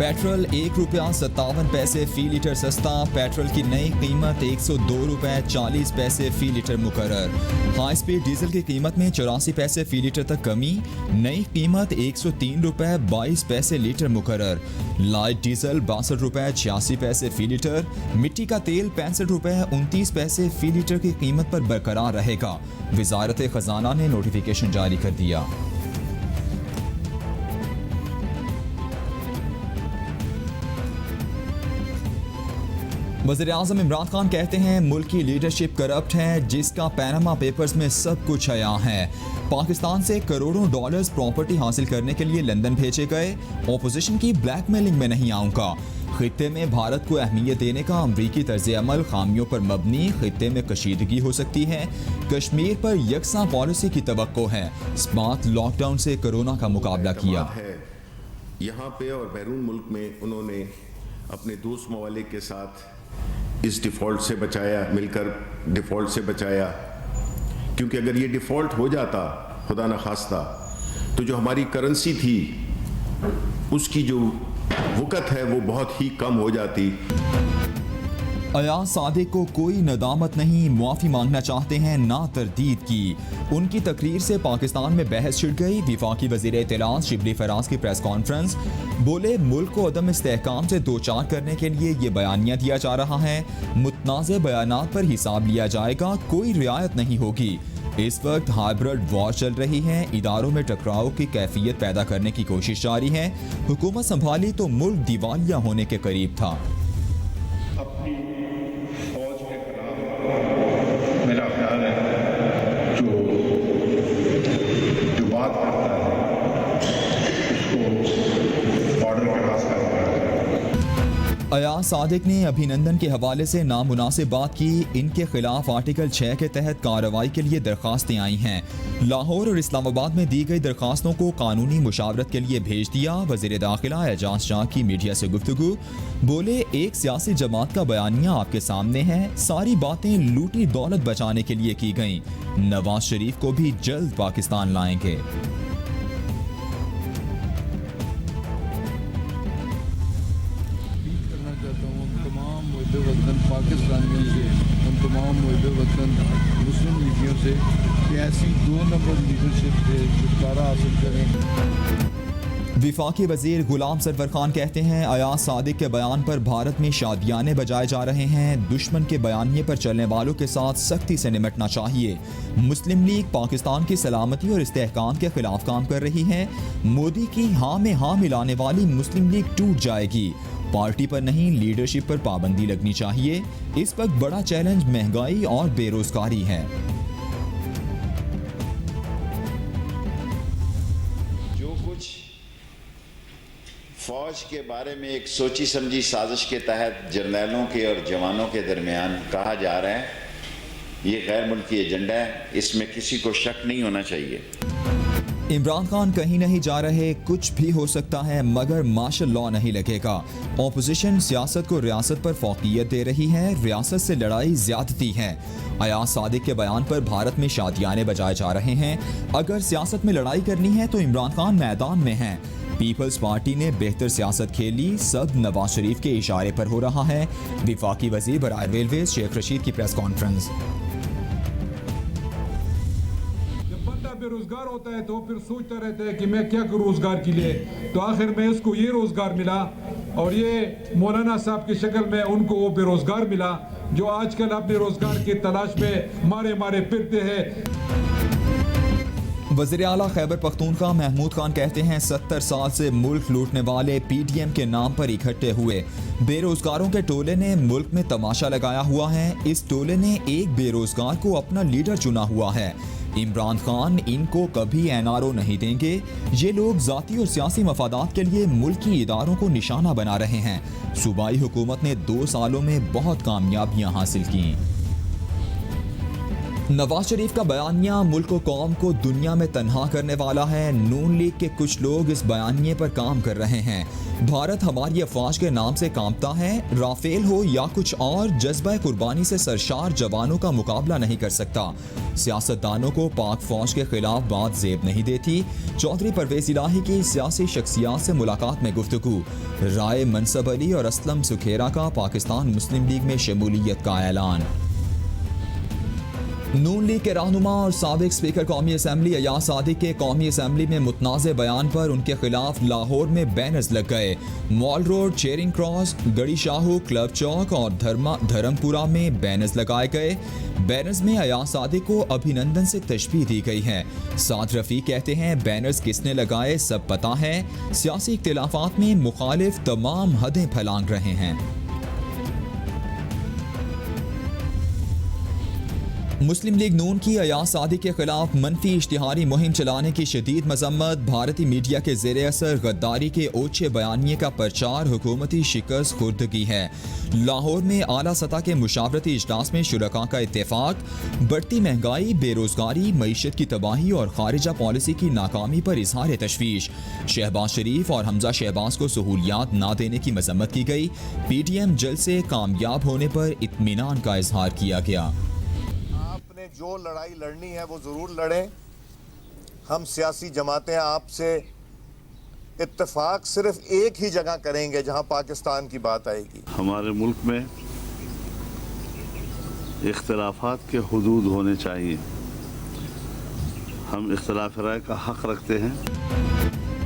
Petrol ₹1.57 फी litre सस्ता। Petrol की नई कीमत ₹102.40 फी लीटर मुकर्रर। हाई स्पीड डीजल की कीमत में 84 पैसे फी लीटर तक कमी। नई कीमत ₹103.22 लीटर मुकर्रर। लाइट डीजल ₹62.86 फी लीटर। मिट्टी का तेल ₹65.29 फी लीटर की कीमत पर बरकरार रहेगा। वजारत खजाना ने नोटिफिकेशन जारी कर दिया। वज़ीर-ए-आज़म इमरान खान कहते हैं मुल्क की लीडरशिप करप्ट है, जिसका पैनामा पेपर्स में सब कुछ आया है। पाकिस्तान से करोड़ों डॉलर्स प्रॉपर्टी हासिल करने के लिए लंदन भेजे गए। ऑपोजिशन की ब्लैकमेलिंग में नहीं आऊँगा। खित्ते में भारत को अहमियत देने का अमरीकी तर्ज अमल खामियों पर मबनी। खित्ते में कशीदगी हो सकती है। कश्मीर पर यकसा पॉलिसी की तवक्को है। स्मार्ट लॉकडाउन से कोरोना का मुकाबला किया है। यहाँ पे और बैरून मुल्क में उन्होंने अपने दोस्त मवालिक के साथ इस डिफ़ॉल्ट से बचाया, मिलकर डिफ़ॉल्ट से बचाया। क्योंकि अगर ये डिफ़ॉल्ट हो जाता, खुदा न खास्ता, तो जो हमारी करेंसी थी उसकी जो वक़्त है वो बहुत ही कम हो जाती। अयाज सादिक को कोई नदामत नहीं, मुआफ़ी मांगना चाहते हैं, ना तरदीद की। उनकी तकरीर से पाकिस्तान में बहस छिड़ गई। वफाकी वज़ीर इत्तलात शिबली फराज की प्रेस कॉन्फ्रेंस। बोले मुल्क को अदम इस्तेहकाम से दो चार करने के लिए ये बयानिया दिया जा रहा है। मुतनाज़ बयानात पर हिसाब लिया जाएगा, कोई रियायत नहीं होगी। इस वक्त हाइब्रिड वॉर चल रही है। इदारों में टकराव की कैफियत पैदा करने की कोशिश जारी है। हुकूमत संभाली तो मुल्क दिवालिया होने के करीब था। मेरा ख्याल है जो बात करता है उसको ऑर्डर के पास करता है। अयाज सादिक ने अभिनंदन के हवाले से नामुनासिब बात की। इनके खिलाफ आर्टिकल 6 के तहत कार्रवाई के लिए दरखास्तें आई हैं। लाहौर और इस्लामाबाद में दी गई दरखास्तों को कानूनी मुशावरत के लिए भेज दिया। वज़ीर दाखिला एजाज शाह की मीडिया से गुफ्तगू। बोले एक सियासी जमात का बयानिया आपके सामने है। सारी बातें लूटी दौलत बचाने के लिए की गई। नवाज शरीफ को भी जल्द पाकिस्तान लाएंगे। वतन पाकिस्तानियों से, उन तमाम मुहिब वतन मुस्लिम लीगियों से कि ऐसी 2 नंबर लीडरशिप से छुटकारा हासिल करें। विफाकी वजीर गुलाम सरवर खान कहते हैं अयाज सादिक के बयान पर भारत में शादियाने बजाए जा रहे हैं। दुश्मन के बयानिए पर चलने वालों के साथ सख्ती से निपटना चाहिए। मुस्लिम लीग पाकिस्तान की सलामती और इस्तेहकाम के खिलाफ काम कर रही है। मोदी की हाँ में हाँ मिलाने वाली मुस्लिम लीग टूट जाएगी। पार्टी पर नहीं, लीडरशिप पर पाबंदी लगनी चाहिए। इस वक्त बड़ा चैलेंज महंगाई और बेरोजगारी है। जो कुछ फौज के बारे में एक सोची समझी साजिश के तहत जर्नैलों के और जवानों के दरमियान कहा जा रहा है, ये गैर मुल्की एजेंडा है। इसमें किसी को शक नहीं होना चाहिए। इमरान खान कहीं नहीं जा रहे, कुछ भी हो सकता है मगर मार्शल लॉ नहीं लगेगा। ऑपोजिशन सियासत को रियासत पर फौकियत दे रही है। रियासत से लड़ाई ज्यादती है। अयाज सादिक के बयान पर भारत में शादियाने बजाए जा रहे हैं। अगर सियासत में लड़ाई करनी है तो इमरान खान मैदान में हैं। पीपल्स पार्टी ने बेहतर सियासत खेली, सब नवाज शरीफ के इशारे पर हो रहा है। वफाकी वजीर बराए रेलवे शेख रशीद की प्रेस कॉन्फ्रेंस। बेरोजगार होता है तो फिर सोचता रहता है कि मैं क्या करूं रोजगार के लिए, तो आखिर में इसको ये रोजगार मिला और ये मौलाना साहब की शक्ल में उनको वो बेरोजगार मिला जो आजकल अपने रोजगार की तलाश में मारे मारे फिरते हैं। वज़ीर आला खैबर पख्तूनख्वा महमूद खान कहते हैं 70 साल से मुल्क लूटने वाले PTM के नाम पर इकट्ठे हुए बेरोजगारों के टोले ने मुल्क में तमाशा लगाया हुआ है। इस टोले ने एक बेरोजगार को अपना लीडर चुना हुआ है। इमरान खान इनको कभी NRO नहीं देंगे। ये लोग जाती और सियासी मफादात के लिए मुल्की इदारों को निशाना बना रहे हैं। सूबाई हुकूमत ने 2 सालों में बहुत कामयाबियां हासिल की। नवाज शरीफ का बयानिया मुल्क व कौम को दुनिया में तन्हा करने वाला है। नून लीग के कुछ लोग इस बयानिए पर काम कर रहे हैं। भारत हमारी अफवाज के नाम से कांपता है। राफेल हो या कुछ और, जज्बा कुर्बानी से सरशार जवानों का मुकाबला नहीं कर सकता। सियासतदानों को पाक फौज के खिलाफ बात जेब नहीं देती। चौधरी परवेज इलाही की सियासी शख्सियात से मुलाकात में गुफ्तगू। राय मनसब अली और असलम सुखेरा का पाकिस्तान मुस्लिम लीग में शमूलियत का ऐलान। नून लीग के रहनुमा और साबिक स्पीकर कौमी असम्बली अयाज सादिक के कौमी असम्बली में मुतनाज़े बयान पर उनके खिलाफ लाहौर में बैनर्स लग गए। मॉल रोड, चेरिंग क्रॉस, गड़ी शाहू, क्लब चौक और धर्मपुरा में बैनर्स लगाए गए। बैनर्स में अयाज सादिक को अभिनंदन से तशबीह दी गई है। साद रफ़ी कहते हैं बैनर्स किसने लगाए सब पता है। सियासी इख्तिलाफात में मुखालिफ तमाम हदें फैलांग रहे हैं। मुस्लिम लीग नून की अयाज सादिक के खिलाफ मनफी इश्तिहारी मुहिम चलाने की शदीद मजम्मत। भारतीय मीडिया के ज़ेरे असर गद्दारी के ओछे बयानिए का प्रचार हुकूमती शिकस्त खुर्दगी है। लाहौर में आला सतह के मुशावरती इजलास में शुरका का इत्तेफाक। बढ़ती महंगाई, बेरोजगारी, मईशत की तबाही और खारिजा पॉलिसी की नाकामी पर इजहार तशवीश। शहबाज शरीफ और हमजा शहबाज को सहूलियात ना देने की मजम्मत की गई। PDM जल्द से कामयाब होने पर इत्मीनान का इजहार किया गया। जो लड़ाई लड़नी है वो ज़रूर लड़ें। हम सियासी जमातें आपसे इत्तेफाक सिर्फ एक ही जगह करेंगे जहां पाकिस्तान की बात आएगी। हमारे मुल्क में इख्तिलाफात के हुदूद होने चाहिए। हम इख्तिलाफ राय का हक रखते हैं।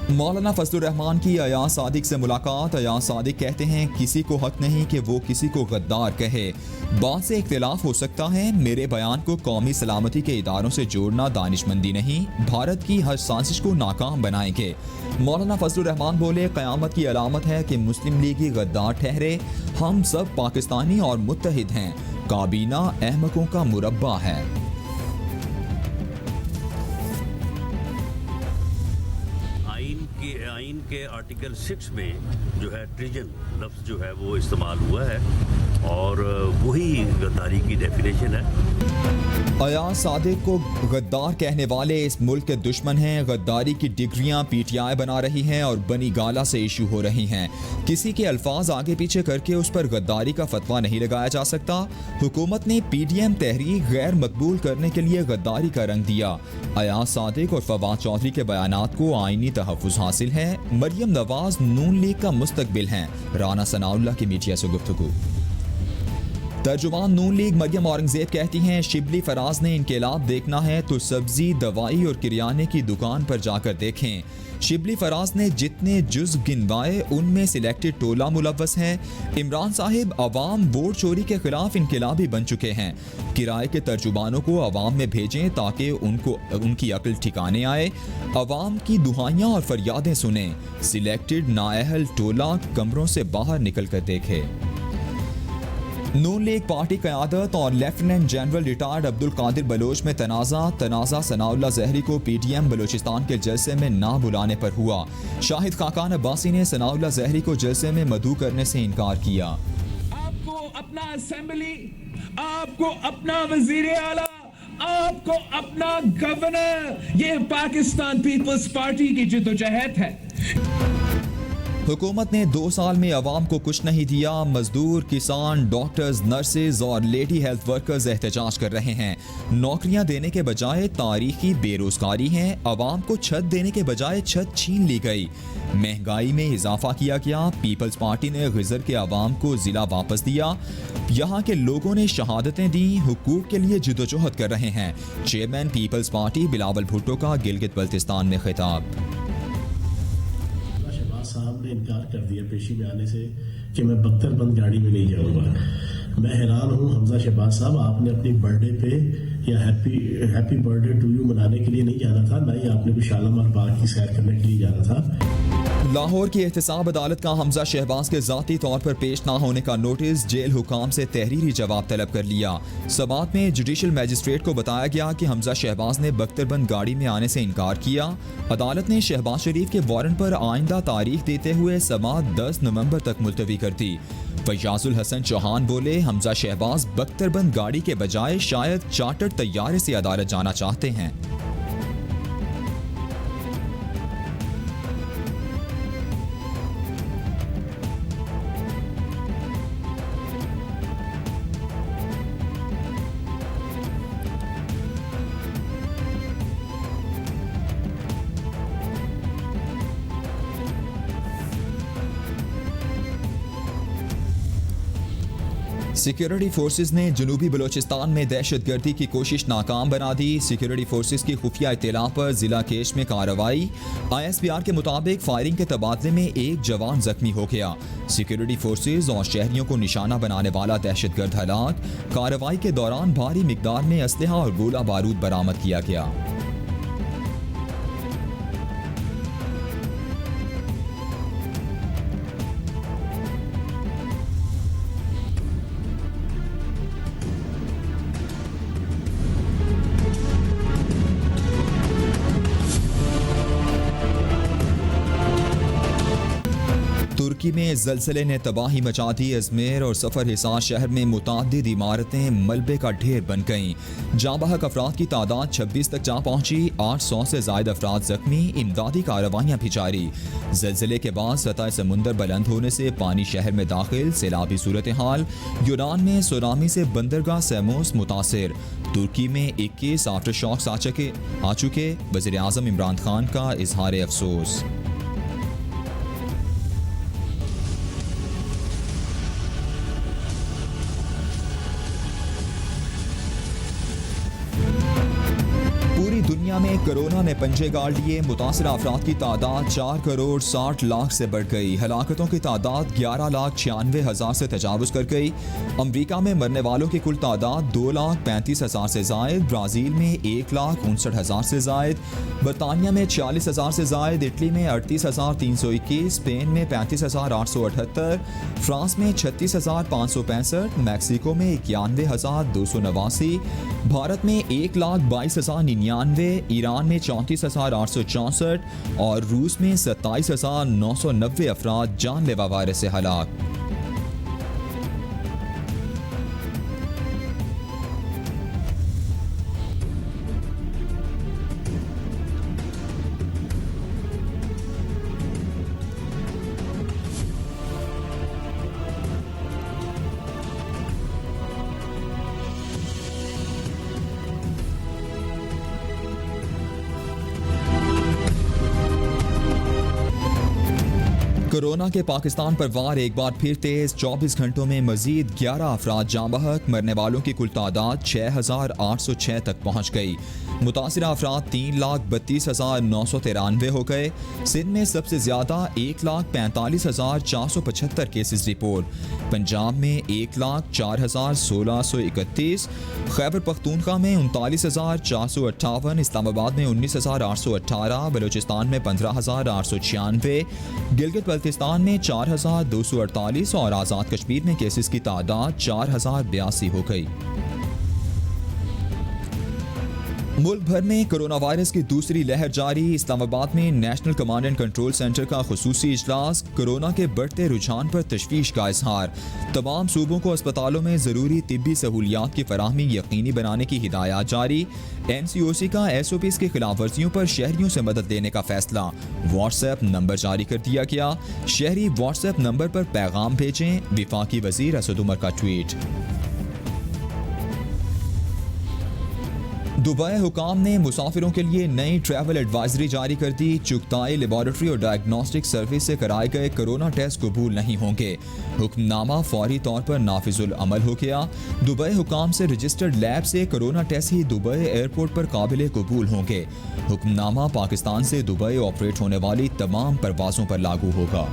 मौलाना फजलुर रहमान की अयाज सादिक से मुलाकात। अयाज सादिक कहते हैं किसी को हक नहीं कि वो किसी को गद्दार कहे। बात से इख्तिलाफ हो सकता है, मेरे बयान को कौमी सलामती के इदारों से जोड़ना दानिशमंदी नहीं, भारत की हर साजिश को नाकाम बनाएंगे। मौलाना फजलुर रहमान बोले क़यामत की अलामत है कि मुस्लिम लीगी गद्दार ठहरे। हम सब पाकिस्तानी और मुत्तहिद हैं। काबीना अहमकों का मुरब्बा है। आइन के आर्टिकल 6 में जो है ट्रीजन लफ्ज़ जो है वो इस्तेमाल हुआ है और वही गद्दारी की डेफिनेशन है। अयाज सादिक को गद्दार कहने वाले इस मुल्क के दुश्मन हैं। गद्दारी की डिग्रियां PTI बना रही हैं और बनी गाला से इशू हो रही हैं। किसी के अल्फाज आगे पीछे करके उस पर गद्दारी का फतवा नहीं लगाया जा सकता। हुकूमत ने PDM तहरीक गैर मकबूल करने के लिए गद्दारी का रंग दिया। अयाज सादिक और फवाद चौधरी के बयानात को आईनी तहफ़्फ़ुज़ हासिल है। मरियम नवाज नून लीग का मुस्तकबिल हैं। राना सनाउल्लाह की मीडिया से गुफ्तगू। तर्जुमान नून लीग मरियम औरंगजेब कहती हैं शिबली फराज ने इनकलाब देखना है तो सब्जी, दवाई और किराने की दुकान पर जाकर देखें। शिबली फराज ने जितने जुज़ गिनवाए उनमें सिलेक्टेड टोला मुलव्वस है। इमरान साहिब अवाम वोट चोरी के खिलाफ इनकलाबी बन चुके हैं। किराए के तर्जुमानों को अवाम में भेजें ताकि उनकी अक्ल ठिकाने आए। अवाम की दुहाइयाँ और फरियादें सुने। सिलेक्टेड नाअहल टोला कमरों से बाहर निकल कर देखे। नून लीग पार्टी क़यादत और lieutenant general retired Abdul Qadir Baloch में तनाज़ा सनाउल्लाह ज़हरी को PDM बलोचिस्तान के जलसे में ना बुलाने पर हुआ। शाहिद खाकान अब्बासी ने सनाउल्लाह ज़हरी को जलसे में मदऊ करने से इनकार किया। आपको अपना असेंबली, आपको अपना वज़ीर आला, आपको अपना गवर्नर, ये पाकिस्तान पीपल्स पार्टी की जिद्दोजहद है। हुकूमत ने 2 साल में अवाम को कुछ नहीं दिया। मजदूर, किसान, डॉक्टर्स, नर्सेज और लेडी हेल्थ वर्कर्स एहतजाज कर रहे हैं। नौकरियां देने के बजाय तारीखी बेरोजगारी है। अवाम को छत देने के बजाय छत छीन ली गई। महंगाई में इजाफा किया गया। पीपल्स पार्टी ने गिजर के अवाम को जिला वापस दिया। यहाँ के लोगों ने शहादतें दी। हुकूक के लिए जिद्दोजहद कर रहे हैं। चेयरमैन पीपल्स पार्टी बिलावल भुट्टो का गिलगित बल्तिस्तान में खिताब। साहब ने इनकार कर दिया पेशी में आने से कि मैं बख्तरबंद गाड़ी में नहीं जाऊंगा। मैं हैरान हूँ हमजा शहबाज साहब, आपने अपनी बर्थडे पे या हैप्पी बर्थडे टू यू मनाने के लिए नहीं जाना था, ना ही आपने कोई शालामार बाग की सैर करने के लिए जाना था। लाहौर की एहतसाब अदालत का हमजा शहबाज के ज़ाती तौर पर पेश न होने का नोटिस जेल हुकाम से तहरीरी जवाब तलब कर लिया। समात में जुडिशल मजिस्ट्रेट को बताया गया कि हमजा शहबाज ने बख्तरबंद गाड़ी में आने से इनकार किया। अदालत ने शहबाज शरीफ के वारंट पर आइंदा तारीख देते हुए समात 10 नवंबर तक मुलतवी कर दी। फैयाजुल हसन चौहान बोले, हमजा शहबाज बख्तरबंद गाड़ी के बजाय शायद चार्टर्ड तैयारे से अदालत जाना चाहते हैं। सिक्योरिटी फोर्सेस ने जनूबी बलोचिस्तान में दहशतगर्दी की कोशिश नाकाम बना दी। सिक्योरिटी फोर्सेस की खुफिया इत्तला पर जिला केश में कार्रवाई। ISPR के मुताबिक फायरिंग के तबादले में एक जवान जख्मी हो गया। सिक्योरिटी फोर्सेस और शहरियों को निशाना बनाने वाला दहशतगर्द हलाक। कार्रवाई के दौरान भारी मिकदार में असलहा और गोला बारूद बरामद किया गया। तुर्की में ज़लज़ले ने तबाही मचा दी। अजमेर और सफ़र हिसार शहर में मुताद्दिद इमारतें मलबे का ढेर बन गईं। जाँ बहक अफराद की तादाद 26 तक जा पहुंची। 800 से ज़ायद अफराद जख्मी। इमदादी कार्रवाइयाँ भी जारी। ज़लज़ले के बाद सतह समुंदर बुलंद होने से पानी शहर में दाखिल। सैलाबी सूरत हाल। यूनान में सुनामी से बंदरगाह सैमोस मुतासिर। तुर्की में 21 आफ्टर शॉक्स आ चुके। वज़ीर आज़म इमरान खान का इजहार अफसोस। दुनिया में कोरोना ने पंजे गाड़ लिए। मुतासर अफराद की तादाद 4 करोड़ 60 लाख से बढ़ गई। हलाकतों की तादाद 11,96,000 से तजावुज़ कर गई। अमरीका में मरने वालों की कुल तादाद 2,35,000 से ज़ायद। ब्राज़ील में 1,59,000 से ज़ायद। बरतानिया में 40,000 से ज़ायद। इटली में 38,321। स्पेन में 35,878। फ्रांस में 36,565। मैक्सिको में 91,289। भारत में 1,22,099। ईरान में 34,864 और रूस में 27,990 अफराद जानलेवा वायरस से हलाक। कोरोना के पाकिस्तान पर वार एक बार फिर तेज। 24 घंटों में मजीद 11 अफराद जाँ बहक। मरने वालों की कुल तादाद 6,806 तक पहुँच गई। मुतासिरा अफराद 3,32,993 हो गए। सिंध में सबसे ज़्यादा 1,45,475 केसेस रिपोर्ट। पंजाब में 1,04,1631। खैबर पख्तूनख्वा में 39,458। इस्लामाबाद में 19,818। बलूचिस्तान में 15,896। गिलगित बल्तिस्तान में 4,248 और आज़ाद कश्मीर में केसेस की तादाद 4,082 हो गई। मुल्क भर में कोरोना वायरस की दूसरी लहर जारी। इस्लामाबाद में national command and control centre का खुसूसी इजलास। कोरोना के बढ़ते रुझान पर तशवीश का इजहार। तमाम सूबों को अस्पतालों में ज़रूरी तिब्बी सहूलियात की फराहमी यकीनी बनाने की हिदायत जारी। NCOC का SOPs की खिलाफ वर्जियों पर शहरियों से मदद लेने का फैसला। व्हाट्सएप नंबर जारी कर दिया गया। शहरी व्हाट्सएप नंबर पर पैगाम भेजें। विफाकी वजीर असद उमर का ट्वीट। दुबई हुकाम ने मुसाफिरों के लिए नई ट्रैवल एडवाइजरी जारी कर दी। चुगताई लेबॉरेटरी और डायग्नोस्टिक सर्विस से कराए गए कोरोना टेस्ट कबूल नहीं होंगे। हुक्मनामा फौरी तौर पर नाफिजुल अमल हो गया। दुबई हुकाम से रजिस्टर्ड लैब से कोरोना टेस्ट ही दुबई एयरपोर्ट पर काबिल कबूल होंगे। हुक्मनामा पाकिस्तान से दुबई ऑपरेट होने वाली तमाम परवाज़ों पर लागू होगा।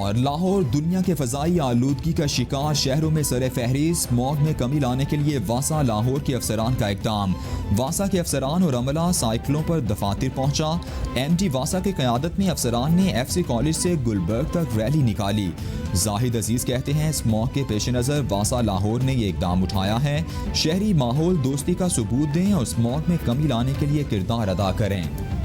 और लाहौर दुनिया के फ़ज़ाई आलूदगी का शिकार शहरों में सरे फहरिस्त। स्मॉग में कमी लाने के लिए वासा लाहौर के अफसरान का इक़दाम। वासा के अफसरान और अमला साइकिलों पर दफातर पहुंचा। MD वासा की क़यादत में अफसरान ने FC कॉलेज से गुलबर्ग तक रैली निकाली। जाहिद अजीज़ कहते हैं स्मॉग के पेश नज़र वासा लाहौर ने ये इक़दाम उठाया है। शहरी माहौल दोस्ती का सबूत दें और स्मॉग में कमी लाने के लिए किरदार अदा करें।